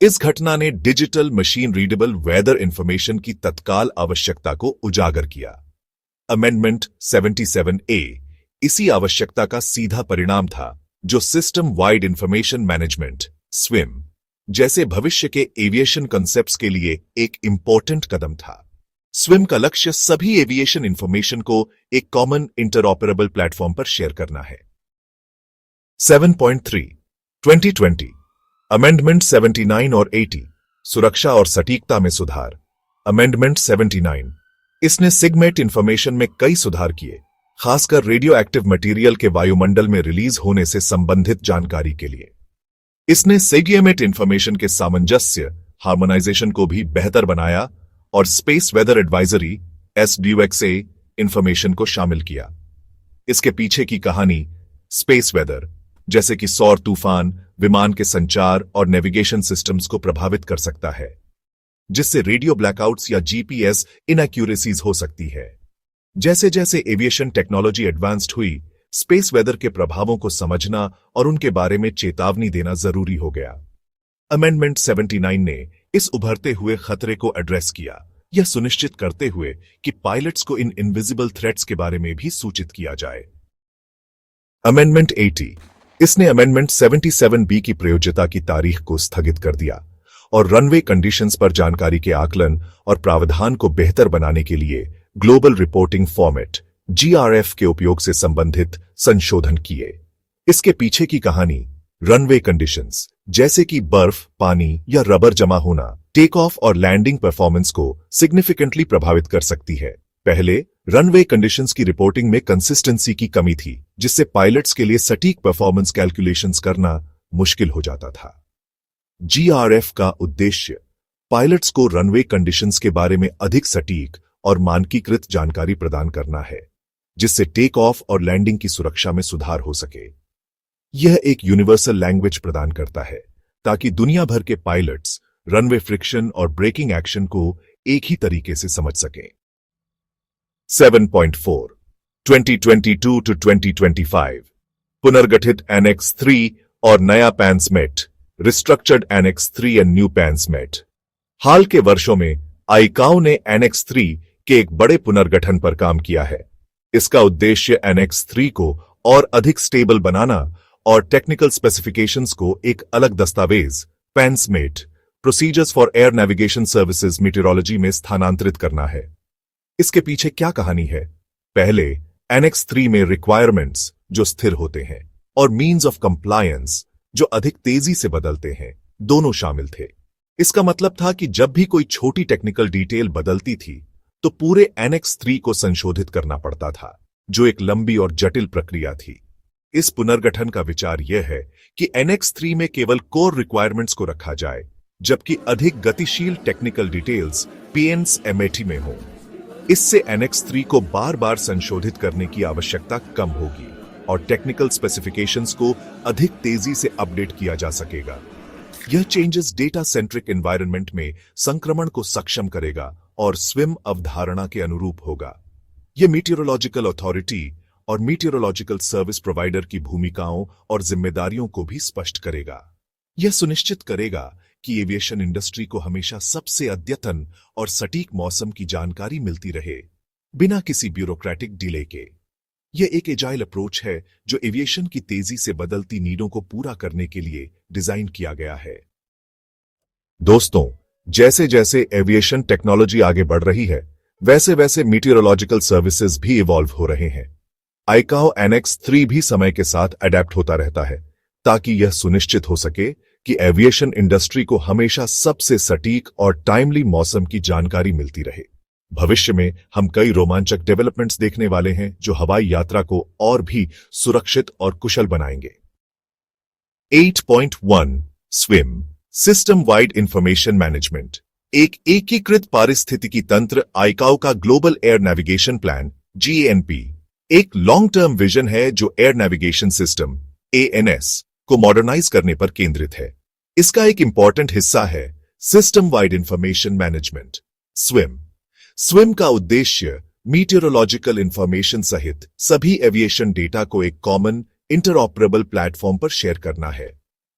Speaker 1: इस घटना ने digital machine readable weather information की तत्काल आवश्यकता को उजागर किया। अमेंडमेंट 77A इसी आवश्यकता का सीधा परिणाम था, जो system wide information management SWIM जैसे भविष्य के एविएशन कॉन्सेप्ट्स के लिए एक इंपॉर्टेंट कदम था। SWIM का लक्ष्य सभी एविएशन इंफॉर्मेशन को एक कॉमन इंटरऑपरेबल प्लेटफॉर्म पर शेयर करना है। 7.3 2020 अमेंडमेंट 79 और 80 सुरक्षा और सटीकता में सुधार। अमेंडमेंट 79 इसने सिगमेट इंफॉर्मेशन में कई सुधार किए, खासकर रेडियो एक्टिव मटेरियल के वायुमंडल में रिलीज होने से संबंधित जानकारी के लिए। इसने सिगमेट इंफॉर्मेशन के सामंजस्य हार्मोनाइजेशन को भी बेहतर बनाया और space weather advisory SDUXA information को शामिल किया। इसके पीछे की कहानी स्पेस वेदर जैसे कि सौर तूफान विमान के संचार और नेविगेशन सिस्टम्स को प्रभावित कर सकता है, जिससे रेडियो ब्लैकआउट्स या GPS इनएक्यूरेसीज हो सकती है। जैसे जैसे एविएशन टेक्नोलॉजी एडवांस्ड हुई, स्पेस वेदर के प्रभावों को समझना और उनके बारे में चेतावनी देना जरूरी हो गया। अमेंडमेंट 79 ने इस उभरते हुए खतरे को एड्रेस किया, यह सुनिश्चित करते हुए कि पायलट्स को इन इनविजिबल थ्रेट्स के बारे में भी सूचित किया जाए। अमेंडमेंट 80 इसने अमेंडमेंट 77B की प्रयोज्यता की तारीख को स्थगित कर दिया और रनवे कंडीशंस पर जानकारी के आकलन और प्रावधान को बेहतर बनाने के लिए ग्लोबल रिपोर्टिंग फॉर्मेट GRF के उपयोग से संबंधित संशोधन किए। इसके पीछे की कहानी रनवे कंडीशंस जैसे कि बर्फ, पानी या रबर जमा होना टेक ऑफ और लैंडिंग परफॉर्मेंस को सिग्निफिकेंटली प्रभावित कर सकती है। पहले रनवे कंडीशंस की रिपोर्टिंग में कंसिस्टेंसी की कमी थी, जिससे पायलट्स के लिए सटीक परफॉर्मेंस कैलकुलेशंस करना मुश्किल हो जाता था। GRF का उद्देश्य पायलट्स को रनवे कंडीशंस के बारे में अधिक सटीक और मानकीकृत जानकारी प्रदान करना है, जिससे टेक ऑफ और लैंडिंग की सुरक्षा में सुधार हो सके। यह एक यूनिवर्सल लैंग्वेज प्रदान करता है ताकि दुनिया भर के पायलट्स रनवे फ्रिक्शन और ब्रेकिंग एक्शन को एक ही तरीके से समझ सकें। 7.4 2022 टू 2025 पुनर्गठित एनेक्स 3 और नया पैंसमेट, रिस्ट्रक्चर्ड एनेक्स 3 एंड न्यू पैंसमेट। हाल के वर्षों में आईकाओ ने एनेक्स 3 के एक बड़े पुनर्गठन पर काम किया है। इसका उद्देश्य एनेक्स 3 को और अधिक स्टेबल बनाना और टेक्निकल स्पेसिफिकेशंस को एक अलग दस्तावेज PANS MET, procedures for air navigation services meteorology में स्थानांतरित करना है। इसके पीछे क्या कहानी है? पहले एनेक्स 3 में रिक्वायरमेंट्स जो स्थिर होते हैं और मीन्स ऑफ कंप्लायंस जो अधिक तेजी से बदलते हैं, दोनों शामिल थे। इसका मतलब था कि जब भी कोई छोटी टेक्निकल डिटेल बदलती थी तो पूरे एनेक्स 3 को संशोधित करना पड़ता था, जो एक लंबी और जटिल प्रक्रिया थी। इस पुनर्गठन का विचार यह है कि एनेक्स 3 में केवल कोर रिक्वायरमेंट्स को रखा जाए, जबकि अधिक गतिशील टेक्निकल डिटेल्स PNS-MAT में हो। इससे एनेक्स 3 को बार बार संशोधित करने की आवश्यकता कम होगी और टेक्निकल स्पेसिफिकेशंस को अधिक तेजी से अपडेट किया जा सकेगा। यह चेंजेस डेटा सेंट्रिक एनवायरनमेंट में संक्रमण को सक्षम करेगा और स्विम अवधारणा के अनुरूप होगा। यह मीटियोरोलॉजिकल अथॉरिटी और मीटियोरोलॉजिकल सर्विस प्रोवाइडर की भूमिकाओं और जिम्मेदारियों को भी स्पष्ट करेगा। यह सुनिश्चित करेगा कि एविएशन इंडस्ट्री को हमेशा सबसे अद्यतन और सटीक मौसम की जानकारी मिलती रहे, बिना किसी ब्यूरोक्रेटिक डिले के। यह एक एजाइल अप्रोच है जो एविएशन की तेजी से बदलती नीडों को पूरा करने के लिए डिजाइन किया गया है। दोस्तों, जैसे जैसे एविएशन टेक्नोलॉजी आगे बढ़ रही है, वैसे वैसे मीटियोरोलॉजिकल सर्विसेज भी इवॉल्व हो रहे हैं। आईकाओ एनेक्स 3 भी समय के साथ अडेप्ट होता रहता है ताकि यह सुनिश्चित हो सके कि एविएशन इंडस्ट्री को हमेशा सबसे सटीक और टाइमली मौसम की जानकारी मिलती रहे। भविष्य में हम कई रोमांचक डेवलपमेंट्स देखने वाले हैं जो हवाई यात्रा को और भी सुरक्षित और कुशल बनाएंगे। 8.1 swim system wide information management एक एकीकृत पारिस्थितिकी तंत्र आईकाओ का global air navigation plan GANP एक लॉन्ग टर्म विजन है जो एयर नेविगेशन सिस्टम ANS को मॉडर्नाइज करने पर केंद्रित है। इसका एक इंपॉर्टेंट हिस्सा है system wide information management swim. Swim का उद्देश्य मीटियोरोलॉजिकल इंफॉर्मेशन सहित सभी एविएशन डेटा को एक कॉमन इंटरऑपरेबल प्लेटफॉर्म पर शेयर करना है।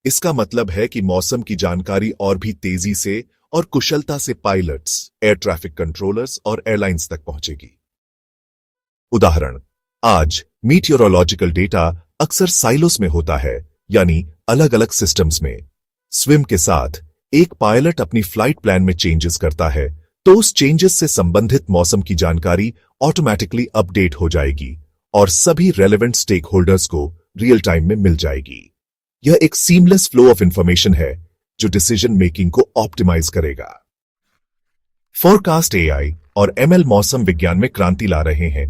Speaker 1: इसका मतलब है कि मौसम की जानकारी और भी तेजी से और कुशलता से पायलट्स, एयर ट्रैफिक कंट्रोलर्स और एयरलाइंस तक पहुंचेगी। उदाहरण, आज मीटियोरोलॉजिकल डेटा अक्सर साइलोस में होता है, यानी अलग अलग सिस्टम्स में। स्विम के साथ एक पायलट अपनी फ्लाइट प्लान में चेंजेस करता है तो उस चेंजेस से संबंधित मौसम की जानकारी ऑटोमेटिकली अपडेट हो जाएगी और सभी रेलेवेंट स्टेक होल्डर्स को रियल टाइम में मिल जाएगी। यह एक सीमलेस फ्लो ऑफ इंफॉर्मेशन है जो डिसीजन मेकिंग को ऑप्टिमाइज करेगा। फोरकास्ट AI और ML मौसम विज्ञान में क्रांति ला रहे हैं।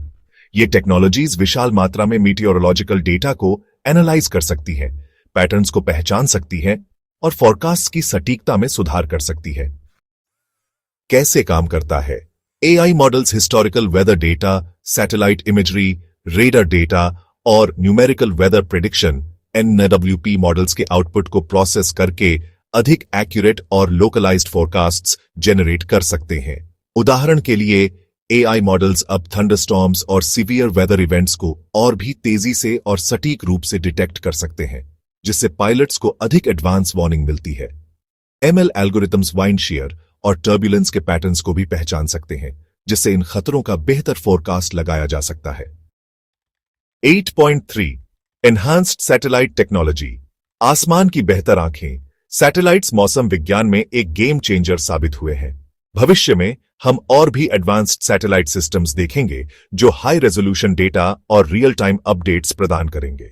Speaker 1: ये टेक्नोलॉजीज विशाल मात्रा में मीटियोरोलॉजिकल डेटा को एनालाइज कर सकती हैं, पैटर्न्स को पहचान सकती हैं और फोरकास्ट की सटीकता में सुधार कर सकती है। कैसे काम करता है? AI models historical weather data, satellite imagery, radar data और numerical weather prediction NWP models के आउटपुट को प्रोसेस करके अधिक एक्यूरेट और लोकलाइज्ड फोरकास्ट्स जनरेट कर सकते हैं। उदाहरण के लिए AI मॉडल्स अब थंडरस्टॉर्म्स और सीवियर वेदर इवेंट्स को और भी तेजी से और सटीक रूप से डिटेक्ट कर सकते हैं, जिससे पायलट्स को अधिक एडवांस वार्निंग मिलती है। ML एल्गोरिथम्स वाइंड शेयर और टर्बुलेंस के पैटर्न्स को भी पहचान सकते हैं, जिससे इन खतरों का बेहतर फोरकास्ट लगाया जा सकता है। 8.3 एनहांस्ड सैटेलाइट टेक्नोलॉजी आसमान की बेहतर आंखें। सैटेलाइट्स मौसम विज्ञान में एक गेम चेंजर साबित हुए हैं। भविष्य में हम और भी एडवांस्ड सैटेलाइट सिस्टम्स देखेंगे जो हाई रेजोल्यूशन डेटा और रियल टाइम अपडेट्स प्रदान करेंगे।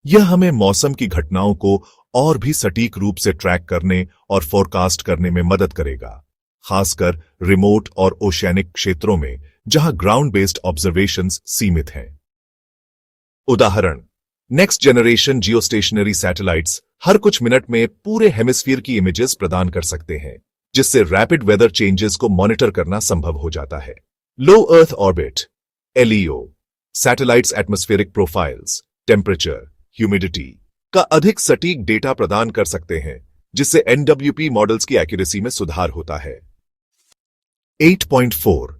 Speaker 1: यह हमें मौसम की घटनाओं को और भी सटीक रूप से ट्रैक करने और फोरकास्ट करने में मदद करेगा, खासकर रिमोट और ओशियानिक क्षेत्रों में जहां ग्राउंड बेस्ड ऑब्जर्वेशंस सीमित हैं। उदाहरण, नेक्स्ट जनरेशन जियोस्टेशनरी सैटेलाइट्स हर कुछ मिनट में पूरे हेमिस्फीयर की इमेजेस प्रदान कर सकते हैं, जिससे रैपिड वेदर चेंजेस को मॉनिटर करना संभव हो जाता है। Low earth orbit LEO, satellites atmospheric profiles, temperature, humidity का अधिक सटीक डेटा प्रदान कर सकते हैं, जिससे NWP मॉडल्स की एक्यूरेसी में सुधार होता है। 8.4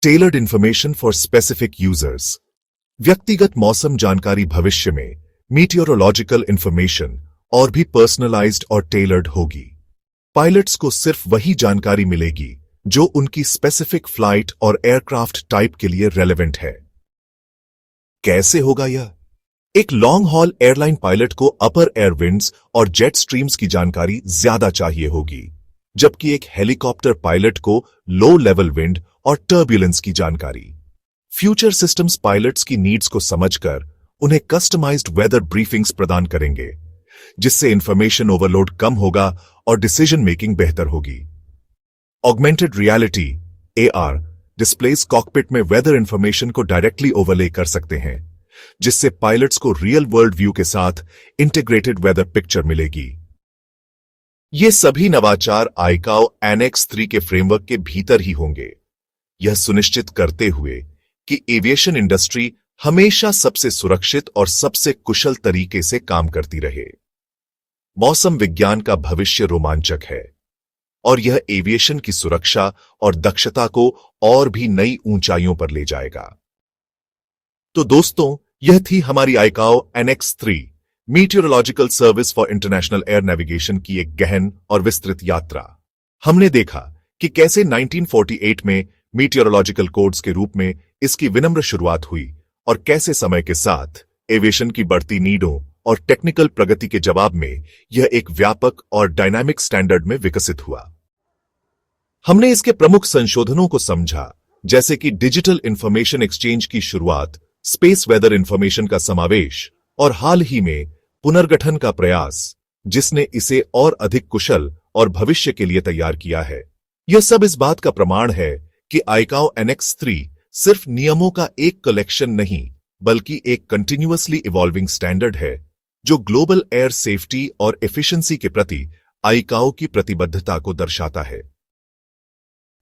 Speaker 1: tailored information for specific users, व्यक्तिगत मौसम जानकारी भविष्य में मीटियोरोलॉजिकल इंफॉर्मेशन और भी पर्सनलाइज्ड और टेलर्ड होगी। पायलट्स को सिर्फ वही जानकारी मिलेगी जो उनकी स्पेसिफिक फ्लाइट और एयरक्राफ्ट टाइप के लिए रेलेवेंट है। कैसे होगा यह? एक लॉन्ग हॉल एयरलाइन पायलट को अपर एयर विंड्स और जेट स्ट्रीम्स की जानकारी ज्यादा चाहिए होगी, जबकि एक हेलीकॉप्टर पायलट को लो लेवल विंड और टर्ब्यूलेंस की जानकारी। फ्यूचर सिस्टम्स पायलट्स की नीड्स को समझकर उन्हें कस्टमाइज्ड वेदर ब्रीफिंग्स प्रदान करेंगे, जिससे इंफॉर्मेशन ओवरलोड कम होगा और डिसीजन मेकिंग बेहतर होगी। Augmented reality AR displace cockpit में वेदर इंफॉर्मेशन को डायरेक्टली ओवरले कर सकते हैं, जिससे पायलट्स को रियल वर्ल्ड व्यू के साथ इंटीग्रेटेड वेदर पिक्चर मिलेगी। ये सभी नवाचार आईकाओ एनएक्स 3 के फ्रेमवर्क के भीतर ही होंगे, यह सुनिश्चित करते हुए कि एविएशन इंडस्ट्री हमेशा सबसे सुरक्षित और सबसे कुशल तरीके से काम करती रहे। मौसम विज्ञान का भविष्य रोमांचक है और यह एविएशन की सुरक्षा और दक्षता को और भी नई ऊंचाइयों पर ले जाएगा। तो दोस्तों, यह थी हमारी ICAO NX 3 meteorological service for international air navigation की एक गहन और विस्तृत यात्रा। हमने देखा कि कैसे 1948 में मीटियोरोलॉजिकल कोड्स के रूप में इसकी विनम्र शुरुआत हुई और कैसे समय के साथ एविएशन की बढ़ती नीडों और टेक्निकल प्रगति के जवाब में यह एक व्यापक और डायनामिक स्टैंडर्ड में विकसित हुआ। हमने इसके प्रमुख संशोधनों को समझा, जैसे कि डिजिटल इंफॉर्मेशन एक्सचेंज की शुरुआत, स्पेस वेदर इंफॉर्मेशन का समावेश और हाल ही में पुनर्गठन का प्रयास, जिसने इसे और अधिक कुशल और भविष्य के लिए तैयार किया है। यह सब इस बात का प्रमाण है कि आईकाओ एनएक्स 3 सिर्फ नियमों का एक कलेक्शन नहीं, बल्कि एक कंटिन्यूअसली इवॉल्विंग स्टैंडर्ड है, जो ग्लोबल एयर सेफ्टी और एफिशिएंसी के प्रति आईकाओ की प्रतिबद्धता को दर्शाता है।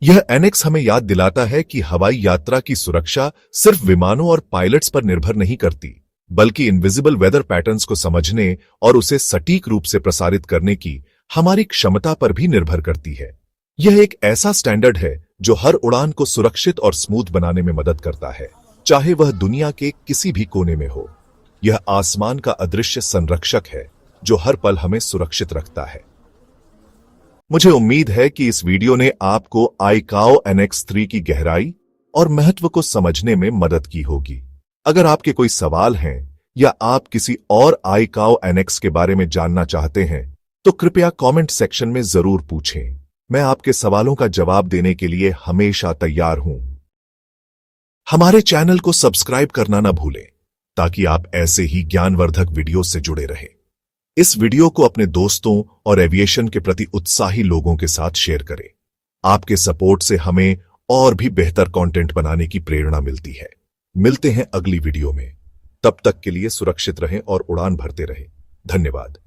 Speaker 1: यह एनेक्स हमें याद दिलाता है कि हवाई यात्रा की सुरक्षा सिर्फ विमानों और पायलट्स पर निर्भर नहीं करती, बल्कि इनविजिबल वेदर पैटर्न्स को समझने और उसे सटीक रूप से प्रसारित करने की हमारी क्षमता पर भी निर्भर करती है। यह एक ऐसा स्टैंडर्ड है जो हर उड़ान को सुरक्षित और स्मूथ बनाने में मदद करता है, चाहे वह दुनिया के किसी भी कोने में हो। यह आसमान का अदृश्य संरक्षक है जो हर पल हमें सुरक्षित रखता है। मुझे उम्मीद है कि इस वीडियो ने आपको आईकाओ एनएक्स 3 की गहराई और महत्व को समझने में मदद की होगी। अगर आपके कोई सवाल हैं या आप किसी और आईकाओ एनएक्स के बारे में जानना चाहते हैं, तो कृपया कमेंट सेक्शन में जरूर पूछें। मैं आपके सवालों का जवाब देने के लिए हमेशा तैयार हूं। हमारे चैनल को सब्सक्राइब करना न भूलें, ताकि आप ऐसे ही ज्ञानवर्धक वीडियो से जुड़े रहें। इस वीडियो को अपने दोस्तों और एविएशन के प्रति उत्साही लोगों के साथ शेयर करें। आपके सपोर्ट से हमें और भी बेहतर कंटेंट बनाने की प्रेरणा मिलती है। मिलते हैं अगली वीडियो में। तब तक के लिए सुरक्षित रहें और उड़ान भरते रहें। धन्यवाद।